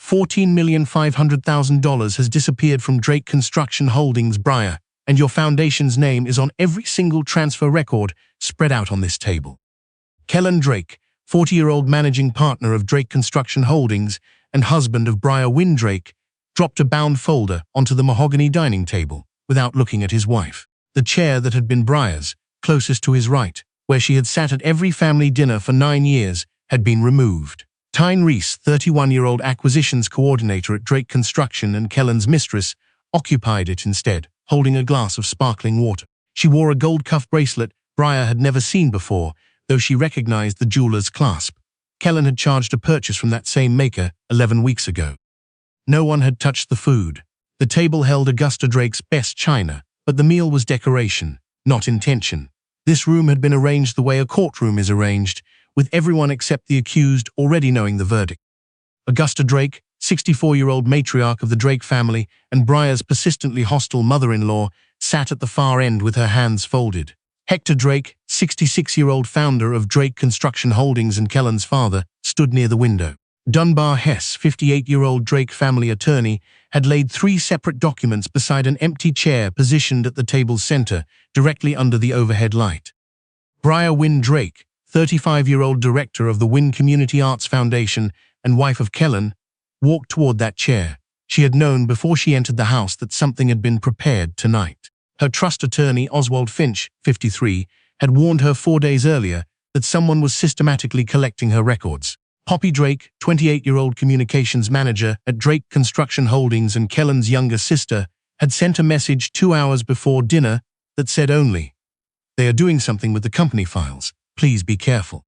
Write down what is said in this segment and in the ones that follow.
$14,500,000 has disappeared from Drake Construction Holdings, Briar, and your foundation's name is on every single transfer record spread out on this table. Kellen Drake, 40-year-old managing partner of Drake Construction Holdings and husband of Briar Wynn Drake, dropped a bound folder onto the mahogany dining table without looking at his wife. The chair that had been Briar's, closest to his right, where she had sat at every family dinner for 9 years, had been removed. Tyne Reese, 31-year-old acquisitions coordinator at Drake Construction and Kellen's mistress, occupied it instead, holding a glass of sparkling water. She wore a gold cuff bracelet Briar had never seen before, though she recognized the jeweler's clasp. Kellen had charged a purchase from that same maker 11 weeks ago. No one had touched the food. The table held Augusta Drake's best china, but the meal was decoration, not intention. This room had been arranged the way a courtroom is arranged, with everyone except the accused already knowing the verdict. Augusta Drake, 64-year-old matriarch of the Drake family and Briar's persistently hostile mother-in-law, sat at the far end with her hands folded. Hector Drake, 66-year-old founder of Drake Construction Holdings and Kellen's father, stood near the window. Dunbar Hess, 58-year-old Drake family attorney, had laid 3 separate documents beside an empty chair positioned at the table's center, directly under the overhead light. Briar Wynn Drake, 35-year-old director of the Wynn Community Arts Foundation and wife of Kellen, walked toward that chair. She had known before she entered the house that something had been prepared tonight. Her trust attorney, Oswald Finch, 53, had warned her 4 days earlier that someone was systematically collecting her records. Poppy Drake, 28-year-old communications manager at Drake Construction Holdings and Kellen's younger sister, had sent a message 2 hours before dinner that said only, "They are doing something with the company files. Please be careful."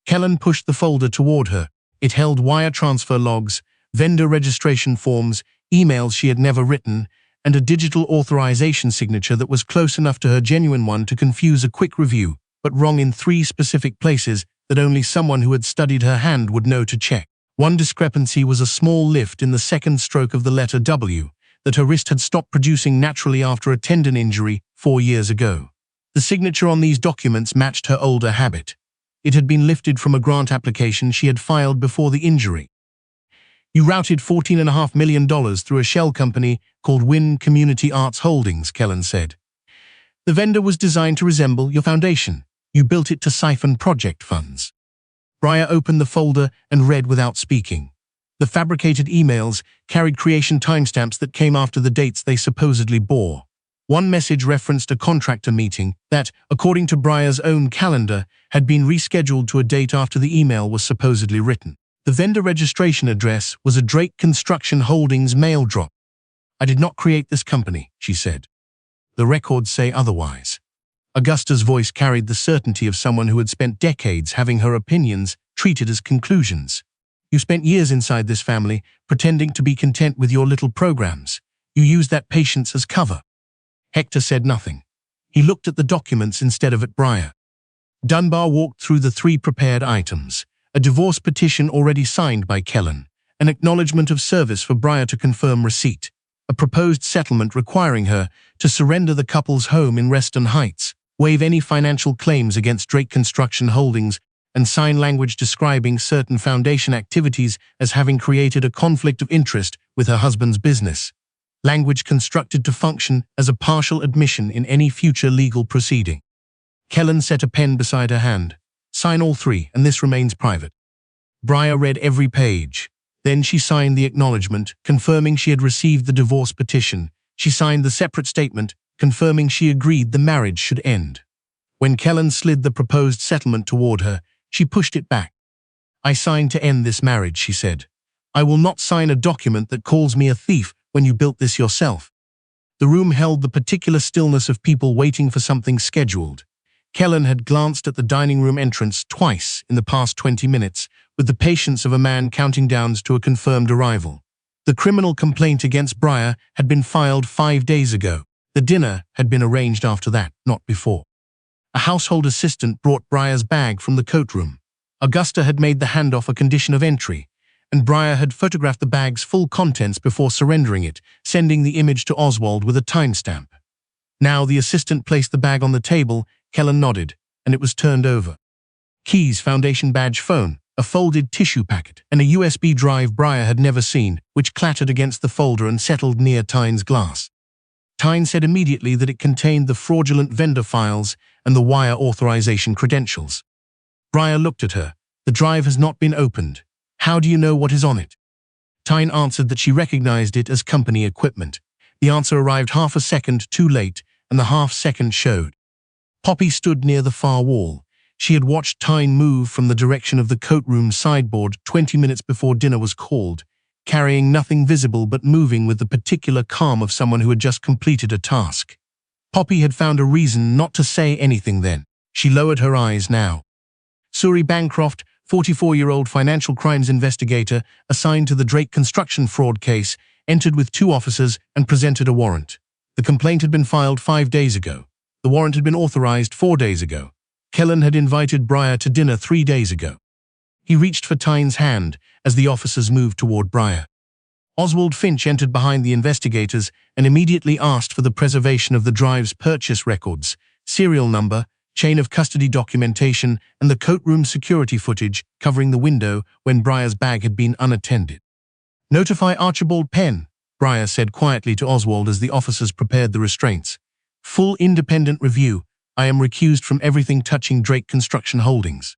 Kellen pushed the folder toward her. It held wire transfer logs, vendor registration forms, emails she had never written, and a digital authorization signature that was close enough to her genuine one to confuse a quick review, but wrong in 3 specific places that only someone who had studied her hand would know to check. One discrepancy was a small lift in the second stroke of the letter W that her wrist had stopped producing naturally after a tendon injury 4 years ago. The signature on these documents matched her older habit. It had been lifted from a grant application she had filed before the injury. "You routed $14.5 million through a shell company called Wynn Community Arts Holdings," Kellen said. "The vendor was designed to resemble your foundation. You built it to siphon project funds." Briar opened the folder and read without speaking. The fabricated emails carried creation timestamps that came after the dates they supposedly bore. One message referenced a contractor meeting that, according to Briar's own calendar, had been rescheduled to a date after the email was supposedly written. The vendor registration address was a Drake Construction Holdings mail drop. "I did not create this company," she said. "The records say otherwise." Augusta's voice carried the certainty of someone who had spent decades having her opinions treated as conclusions. "You spent years inside this family, pretending to be content with your little programs. You used that patience as cover." Hector said nothing. He looked at the documents instead of at Briar. Dunbar walked through the 3 prepared items: a divorce petition already signed by Kellen, an acknowledgement of service for Briar to confirm receipt, a proposed settlement requiring her to surrender the couple's home in Reston Heights, waive any financial claims against Drake Construction Holdings, and sign language describing certain foundation activities as having created a conflict of interest with her husband's business. Language constructed to function as a partial admission in any future legal proceeding. Kellen set a pen beside her hand. "Sign all 3, and this remains private." Briar read every page. Then she signed the acknowledgement, confirming she had received the divorce petition. She signed the separate statement, confirming she agreed the marriage should end. When Kellen slid the proposed settlement toward her, she pushed it back. "I signed to end this marriage," she said. "I will not sign a document that calls me a thief when you built this yourself." The room held the particular stillness of people waiting for something scheduled. Kellen had glanced at the dining room entrance twice in the past 20 minutes, with the patience of a man counting down to a confirmed arrival. The criminal complaint against Briar had been filed 5 days ago. The dinner had been arranged after that, not before. A household assistant brought Briar's bag from the coat room. Augusta had made the handoff a condition of entry, and Briar had photographed the bag's full contents before surrendering it, sending the image to Oswald with a timestamp. Now the assistant placed the bag on the table. Kellen nodded, and it was turned over. "Keys, foundation badge, phone," a folded tissue packet, and a USB drive Briar had never seen, which clattered against the folder and settled near Tyne's glass. Tyne said immediately that it contained the fraudulent vendor files and the wire authorization credentials. Briar looked at her. "The drive has not been opened. How do you know what is on it?" Tyne answered that she recognized it as company equipment. The answer arrived half a second too late, and the half-second showed. Poppy stood near the far wall. She had watched Tyne move from the direction of the coat room sideboard 20 minutes before dinner was called, carrying nothing visible but moving with the particular calm of someone who had just completed a task. Poppy had found a reason not to say anything then. She lowered her eyes now. Suri Bancroft, 44-year-old financial crimes investigator assigned to the Drake construction fraud case, entered with 2 officers and presented a warrant. The complaint had been filed 5 days ago. The warrant had been authorized 4 days ago. Kellen had invited Briar to dinner 3 days ago. He reached for Tyne's hand as the officers moved toward Briar. Oswald Finch entered behind the investigators and immediately asked for the preservation of the drive's purchase records, serial number, chain of custody documentation, and the coat room security footage covering the window when Briar's bag had been unattended. "Notify Archibald Penn," Briar said quietly to Oswald as the officers prepared the restraints. "Full independent review. I am recused from everything touching Drake Construction Holdings."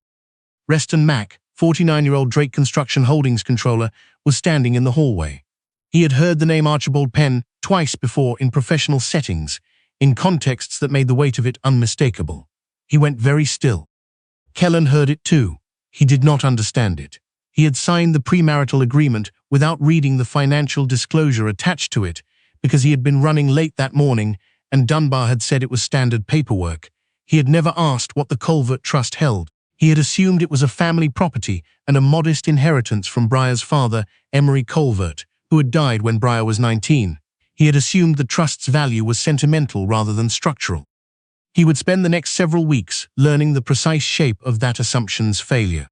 Reston Mack, 49-year-old Drake Construction Holdings controller, was standing in the hallway. He had heard the name Archibald Penn twice before in professional settings, in contexts that made the weight of it unmistakable. He went very still. Kellen heard it too. He did not understand it. He had signed the premarital agreement without reading the financial disclosure attached to it because he had been running late that morning and Dunbar had said it was standard paperwork. He had never asked what the Culvert Trust held. He had assumed it was a family property and a modest inheritance from Briar's father, Emery Culvert, who had died when Briar was 19. He had assumed the trust's value was sentimental rather than structural. He would spend the next several weeks learning the precise shape of that assumption's failure.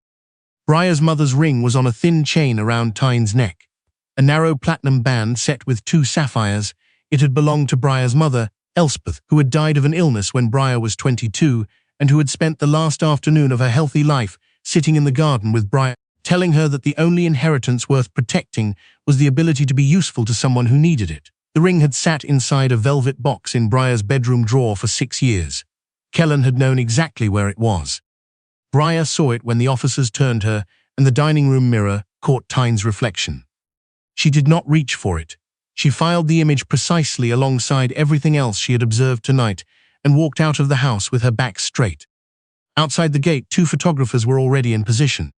Briar's mother's ring was on a thin chain around Tyne's neck, a narrow platinum band set with 2 sapphires. It had belonged to Briar's mother, Elspeth, who had died of an illness when Briar was 22 and who had spent the last afternoon of her healthy life sitting in the garden with Briar, telling her that the only inheritance worth protecting was the ability to be useful to someone who needed it. The ring had sat inside a velvet box in Briar's bedroom drawer for 6 years. Kellen had known exactly where it was. Briar saw it when the officers turned her, and the dining room mirror caught Tyne's reflection. She did not reach for it. She filed the image precisely alongside everything else she had observed tonight and walked out of the house with her back straight. Outside the gate, 2 photographers were already in position.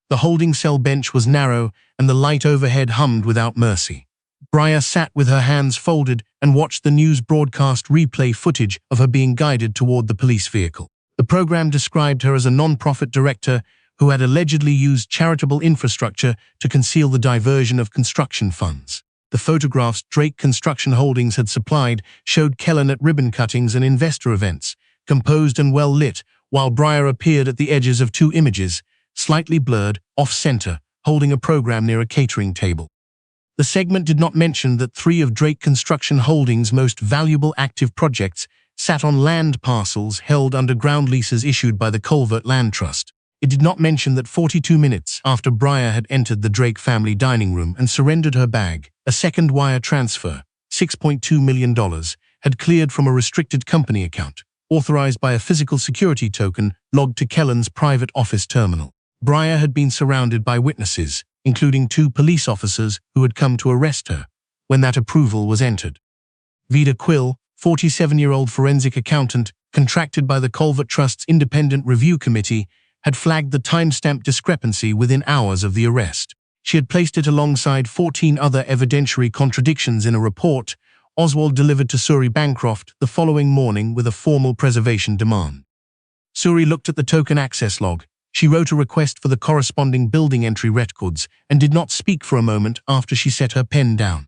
The holding cell bench was narrow, and the light overhead hummed without mercy. Briar sat with her hands folded and watched the news broadcast replay footage of her being guided toward the police vehicle. The program described her as a non-profit director who had allegedly used charitable infrastructure to conceal the diversion of construction funds. The photographs Drake Construction Holdings had supplied showed Kellen at ribbon cuttings and investor events, composed and well-lit, while Briar appeared at the edges of 2 images, slightly blurred, off-center, holding a program near a catering table. The segment did not mention that 3 of Drake Construction Holdings' most valuable active projects sat on land parcels held under ground leases issued by the Culvert Land Trust. It did not mention that 42 minutes after Briar had entered the Drake family dining room and surrendered her bag, a second wire transfer, $6.2 million, had cleared from a restricted company account, authorized by a physical security token logged to Kellen's private office terminal. Briar had been surrounded by witnesses, including 2 police officers who had come to arrest her, when that approval was entered. Vida Quill, 47-year-old forensic accountant, contracted by the Culvert Trust's Independent Review Committee, had flagged the timestamp discrepancy within hours of the arrest. She had placed it alongside 14 other evidentiary contradictions in a report Oswald delivered to Suri Bancroft the following morning with a formal preservation demand. Suri looked at the token access log. She wrote a request for the corresponding building entry records and did not speak for a moment after she set her pen down.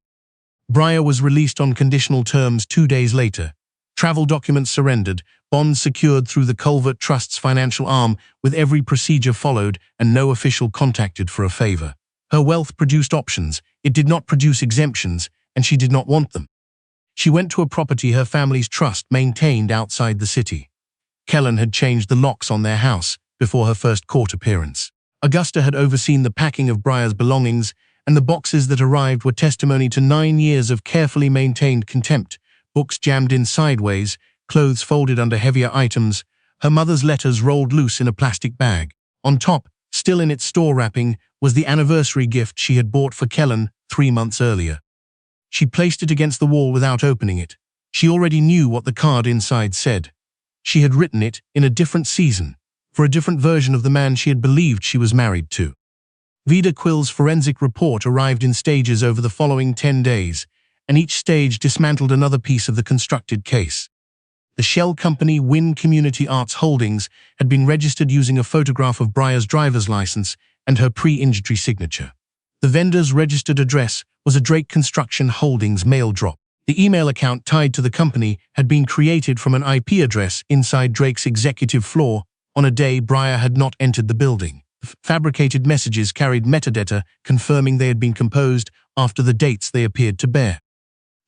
Briar was released on conditional terms 2 days later. Travel documents surrendered, bonds secured through the Culvert Trust's financial arm with every procedure followed and no official contacted for a favor. Her wealth produced options, it did not produce exemptions, and she did not want them. She went to a property her family's trust maintained outside the city. Kellen had changed the locks on their house before her first court appearance. Augusta had overseen the packing of Briar's belongings, and the boxes that arrived were testimony to 9 years of carefully maintained contempt, books jammed in sideways, clothes folded under heavier items, her mother's letters rolled loose in a plastic bag. On top, still in its store wrapping, was the anniversary gift she had bought for Kellen 3 months earlier. She placed it against the wall without opening it. She already knew what the card inside said. She had written it in a different season, for a different version of the man she had believed she was married to. Vida Quill's forensic report arrived in stages over the following 10 days, and each stage dismantled another piece of the constructed case. The shell company Wynn Community Arts Holdings had been registered using a photograph of Briar's driver's license and her pre-injury signature. The vendor's registered address was a Drake Construction Holdings mail drop. The email account tied to the company had been created from an IP address inside Drake's executive floor on a day Briar had not entered the building. Fabricated messages carried metadata confirming they had been composed after the dates they appeared to bear.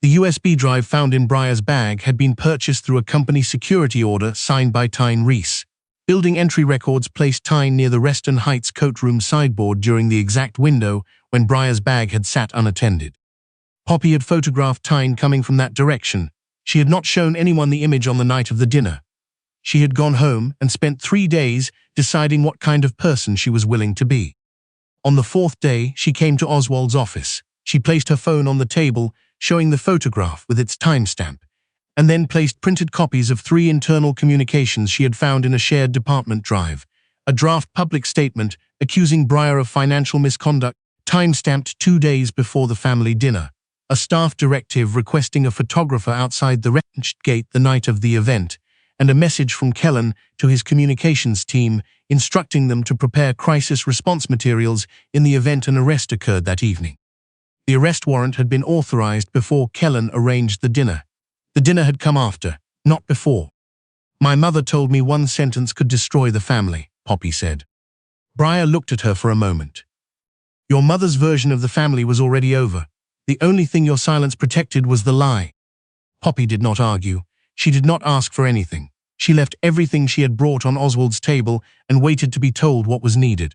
The USB drive found in Briar's bag had been purchased through a company security order signed by Tyne Reese. Building entry records placed Tyne near the Reston Heights coat room sideboard during the exact window when Briar's bag had sat unattended. Poppy had photographed Tyne coming from that direction. She had not shown anyone the image on the night of the dinner. She had gone home and spent 3 days deciding what kind of person she was willing to be. On the 4th day, she came to Oswald's office. She placed her phone on the table, showing the photograph with its timestamp, and then placed printed copies of 3 internal communications she had found in a shared department drive. A draft public statement accusing Briar of financial misconduct, timestamped 2 days before the family dinner. A staff directive requesting a photographer outside the ranch gate the night of the event, and a message from Kellen to his communications team instructing them to prepare crisis response materials in the event an arrest occurred that evening. The arrest warrant had been authorized before Kellen arranged the dinner. The dinner had come after, not before. "My mother told me one sentence could destroy the family," Poppy said. Briar looked at her for a moment. "Your mother's version of the family was already over. The only thing your silence protected was the lie." Poppy did not argue. She did not ask for anything. She left everything she had brought on Oswald's table and waited to be told what was needed.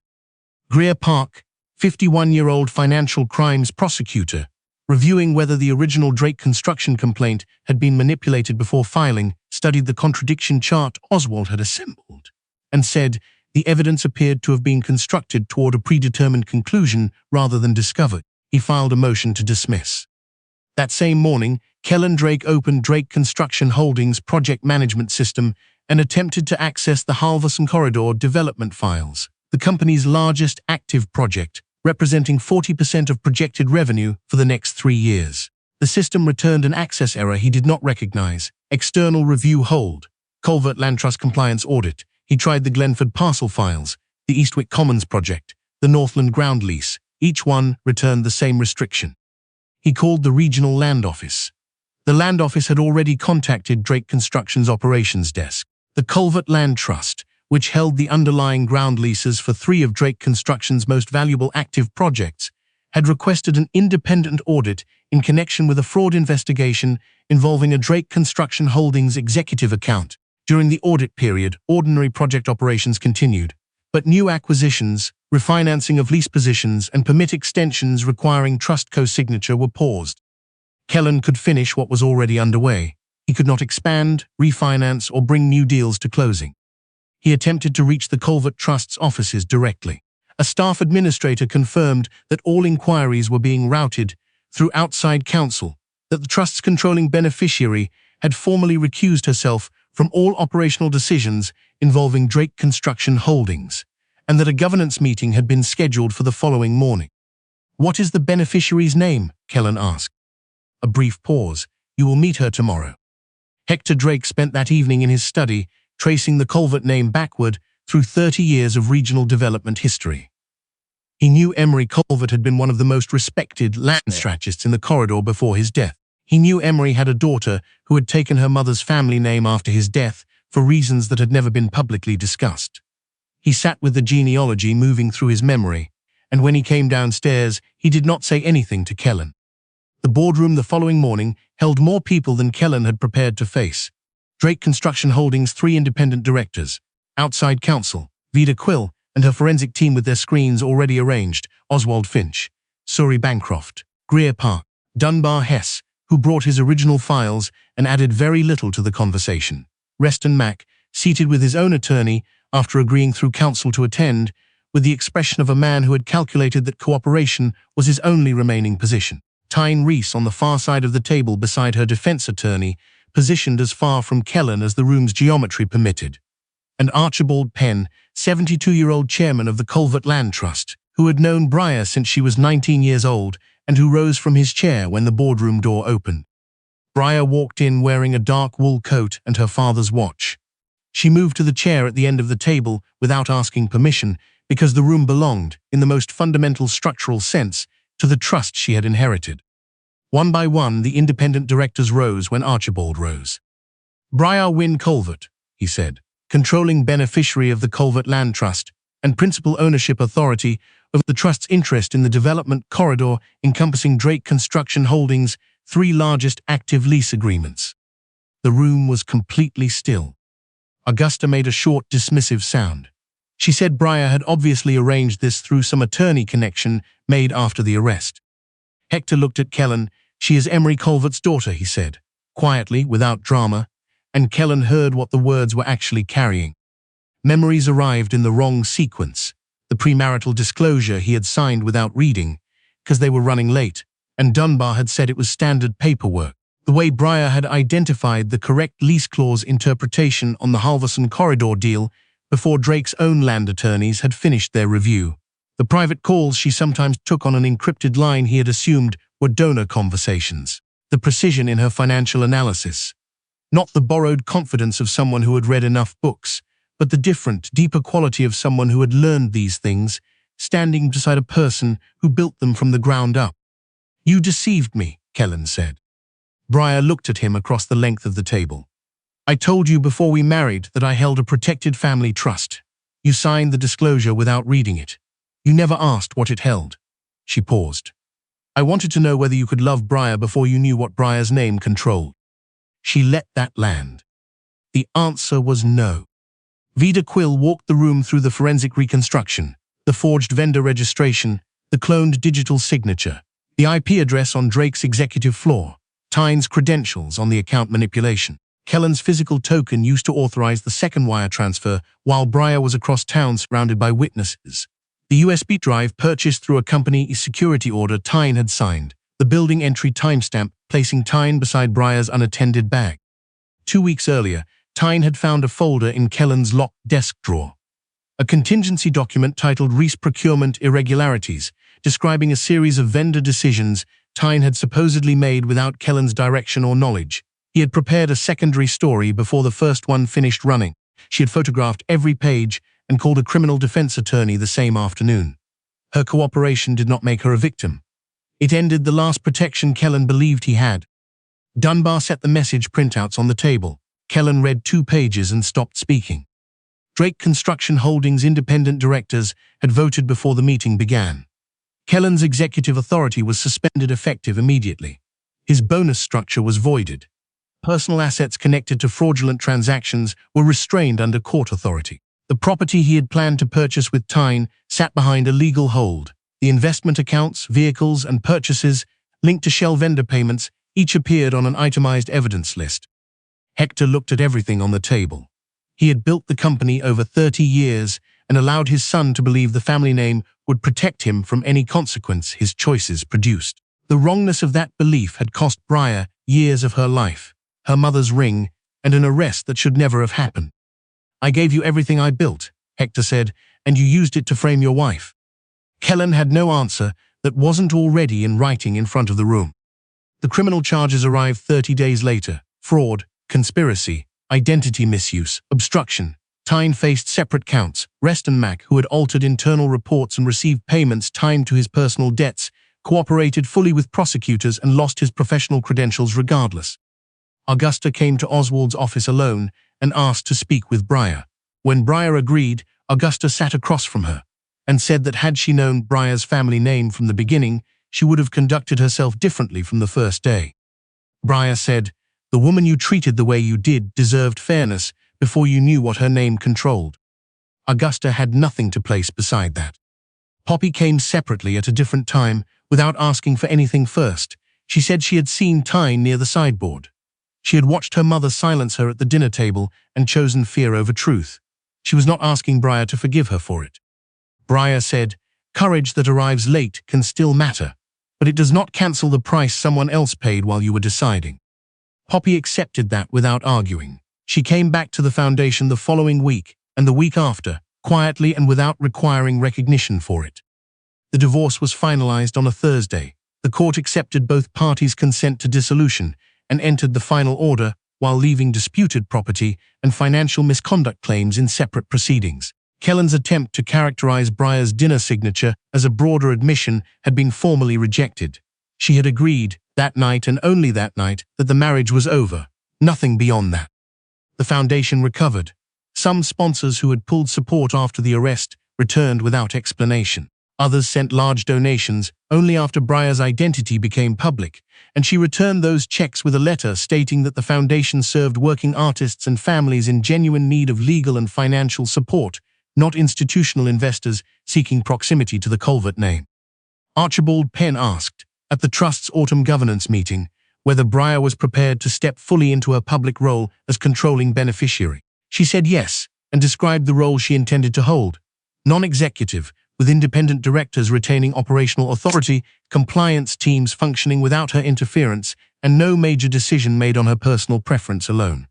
Greer Park, 51-year-old financial crimes prosecutor, reviewing whether the original Drake construction complaint had been manipulated before filing, studied the contradiction chart Oswald had assembled, and said the evidence appeared to have been constructed toward a predetermined conclusion rather than discovered. He filed a motion to dismiss. That same morning, Kellen Drake opened Drake Construction Holdings' project management system and attempted to access the Halverson Corridor development files, the company's largest active project, representing 40% of projected revenue for the next 3 years. The system returned an access error he did not recognize. External review hold. Culvert Land Trust compliance audit. He tried the Glenford parcel files, the Eastwick Commons project, the Northland ground lease. Each one returned the same restriction. He called the regional land office. The land office had already contacted Drake Construction's operations desk. The Culvert Land Trust, which held the underlying ground leases for 3 of Drake Construction's most valuable active projects, had requested an independent audit in connection with a fraud investigation involving a Drake Construction Holdings executive account. During the audit period, ordinary project operations continued, but new acquisitions, refinancing of lease positions, and permit extensions requiring trust co-signature were paused. Kellen could finish what was already underway. He could not expand, refinance, or bring new deals to closing. He attempted to reach the Culvert Trust's offices directly. A staff administrator confirmed that all inquiries were being routed through outside counsel, that the Trust's controlling beneficiary had formally recused herself from all operational decisions involving Drake Construction Holdings, and that a governance meeting had been scheduled for the following morning. "What is the beneficiary's name?" Kellen asked. A brief pause. "You will meet her tomorrow." Hector Drake spent that evening in his study, tracing the Culvert name backward through 30 years of regional development history. He knew Emery Culvert had been one of the most respected land strategists in the corridor before his death. He knew Emery had a daughter who had taken her mother's family name after his death for reasons that had never been publicly discussed. He sat with the genealogy moving through his memory, and when he came downstairs, he did not say anything to Kellen. The boardroom the following morning held more people than Kellen had prepared to face. Drake Construction Holdings' 3 independent directors, outside counsel, Vida Quill, and her forensic team with their screens already arranged: Oswald Finch, Surrey Bancroft, Greer Park, Dunbar Hess, who brought his original files and added very little to the conversation. Reston Mack, seated with his own attorney after agreeing through counsel to attend, with the expression of a man who had calculated that cooperation was his only remaining position. Tyne Rees on the far side of the table beside her defense attorney, positioned as far from Kellen as the room's geometry permitted. And Archibald Penn, 72-year-old chairman of the Culvert Land Trust, who had known Briar since she was 19 years old and who rose from his chair when the boardroom door opened. Briar walked in wearing a dark wool coat and her father's watch. She moved to the chair at the end of the table without asking permission, because the room belonged, in the most fundamental structural sense, to the trust she had inherited. One by one, the independent directors rose when Archibald rose. "Briar Wynne Culvert," he said, controlling beneficiary of the Culvert Land Trust and principal ownership authority of the trust's interest in the development corridor encompassing Drake Construction Holdings' 3 largest active lease agreements. The room was completely still. Augusta made a short, dismissive sound. She said Briar had obviously arranged this through some attorney connection made after the arrest. Hector looked at Kellen. "She is Emery Culvert's daughter," he said, quietly, without drama, and Kellen heard what the words were actually carrying. Memories arrived in the wrong sequence. The premarital disclosure he had signed without reading, because they were running late, and Dunbar had said it was standard paperwork. The way Briar had identified the correct lease clause interpretation on the Halverson corridor deal before Drake's own land attorneys had finished their review. The private calls she sometimes took on an encrypted line he had assumed were donor conversations. The precision in her financial analysis. Not the borrowed confidence of someone who had read enough books, but the different, deeper quality of someone who had learned these things, standing beside a person who built them from the ground up. "You deceived me," Kellen said. Briar looked at him across the length of the table. "I told you before we married that I held a protected family trust. You signed the disclosure without reading it. You never asked what it held." She paused. "I wanted to know whether you could love Briar before you knew what Briar's name controlled." She let that land. The answer was no. Vida Quill walked the room through the forensic reconstruction, the forged vendor registration, the cloned digital signature, the IP address on Drake's executive floor, Tyne's credentials on the account manipulation. Kellen's physical token used to authorize the second wire transfer while Briar was across town surrounded by witnesses. The USB drive purchased through a company security order Tyne had signed, the building entry timestamp placing Tyne beside Briar's unattended bag. 2 weeks earlier, Tyne had found a folder in Kellen's locked desk drawer. A contingency document titled Reese Procurement Irregularities, describing a series of vendor decisions Tyne had supposedly made without Kellen's direction or knowledge. He had prepared a secondary story before the first one finished running. She had photographed every page and called a criminal defense attorney the same afternoon. Her cooperation did not make her a victim. It ended the last protection Kellen believed he had. Dunbar set the message printouts on the table. Kellen read 2 pages and stopped speaking. Drake Construction Holdings' independent directors had voted before the meeting began. Kellen's executive authority was suspended effective immediately. His bonus structure was voided. Personal assets connected to fraudulent transactions were restrained under court authority. The property he had planned to purchase with Tyne sat behind a legal hold. The investment accounts, vehicles, and purchases linked to shell vendor payments each appeared on an itemized evidence list. Hector looked at everything on the table. He had built the company over 30 years and allowed his son to believe the family name would protect him from any consequence his choices produced. The wrongness of that belief had cost Briar years of her life, her mother's ring, and an arrest that should never have happened. "I gave you everything I built," Hector said, "and you used it to frame your wife." Kellen had no answer that wasn't already in writing in front of the room. The criminal charges arrived 30 days later: fraud, conspiracy, identity misuse, obstruction. Tyne faced separate counts. Reston Mack, who had altered internal reports and received payments timed to his personal debts, cooperated fully with prosecutors and lost his professional credentials regardless. Augusta came to Oswald's office alone and asked to speak with Briar. When Briar agreed, Augusta sat across from her and said that had she known Briar's family name from the beginning, she would have conducted herself differently from the first day. Briar said, "The woman you treated the way you did deserved fairness before you knew what her name controlled." Augusta had nothing to place beside that. Poppy came separately at a different time, without asking for anything first. She said she had seen Tyne near the sideboard. She had watched her mother silence her at the dinner table and chosen fear over truth. She was not asking Briar to forgive her for it. Briar said, "Courage that arrives late can still matter, but it does not cancel the price someone else paid while you were deciding." Poppy accepted that without arguing. She came back to the foundation the following week and the week after, quietly and without requiring recognition for it. The divorce was finalized on a Thursday. The court accepted both parties' consent to dissolution and entered the final order while leaving disputed property and financial misconduct claims in separate proceedings. Kellen's attempt to characterize Briar's dinner signature as a broader admission had been formally rejected. She had agreed, that night and only that night, that the marriage was over. Nothing beyond that. The foundation recovered. Some sponsors who had pulled support after the arrest returned without explanation. Others sent large donations only after Briar's identity became public, and she returned those checks with a letter stating that the foundation served working artists and families in genuine need of legal and financial support, not institutional investors seeking proximity to the Culvert name. Archibald Penn asked, at the Trust's autumn governance meeting, whether Briar was prepared to step fully into her public role as controlling beneficiary. She said yes, and described the role she intended to hold: non-executive, with independent directors retaining operational authority, compliance teams functioning without her interference, and no major decision made on her personal preference alone.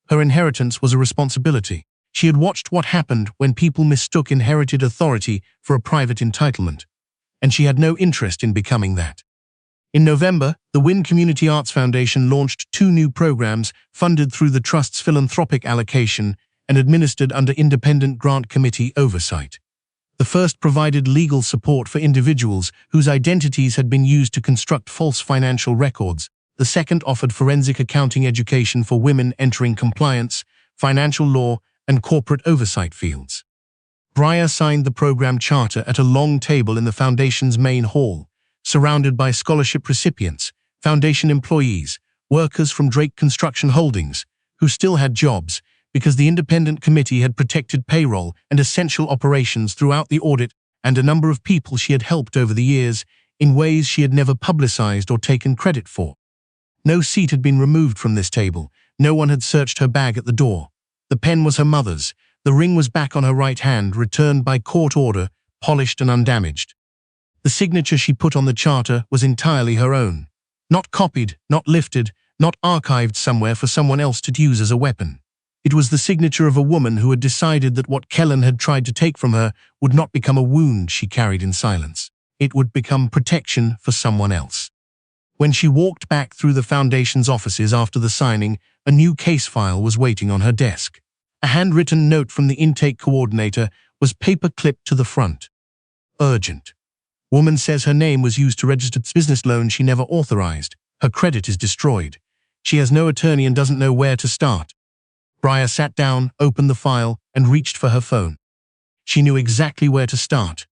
Her inheritance was a responsibility. She had watched what happened when people mistook inherited authority for a private entitlement, and she had no interest in becoming that. In November, the Wynn Community Arts Foundation launched 2 new programs funded through the Trust's philanthropic allocation and administered under independent grant committee oversight. The first provided legal support for individuals whose identities had been used to construct false financial records. The second offered forensic accounting education for women entering compliance, financial law, and corporate oversight fields. Briar signed the program charter at a long table in the foundation's main hall, surrounded by scholarship recipients, foundation employees, workers from Drake Construction Holdings, who still had jobs because the independent committee had protected payroll and essential operations throughout the audit, and a number of people she had helped over the years in ways she had never publicized or taken credit for. No seat had been removed from this table. No one had searched her bag at the door. The pen was her mother's. The ring was back on her right hand, returned by court order, polished and undamaged. The signature she put on the charter was entirely her own. Not copied, not lifted, not archived somewhere for someone else to use as a weapon. It was the signature of a woman who had decided that what Kellen had tried to take from her would not become a wound she carried in silence. It would become protection for someone else. When she walked back through the foundation's offices after the signing, a new case file was waiting on her desk. A handwritten note from the intake coordinator was paper-clipped to the front. Urgent. Woman says her name was used to register business loan she never authorized. Her credit is destroyed. She has no attorney and doesn't know where to start. Briar sat down, opened the file, and reached for her phone. She knew exactly where to start.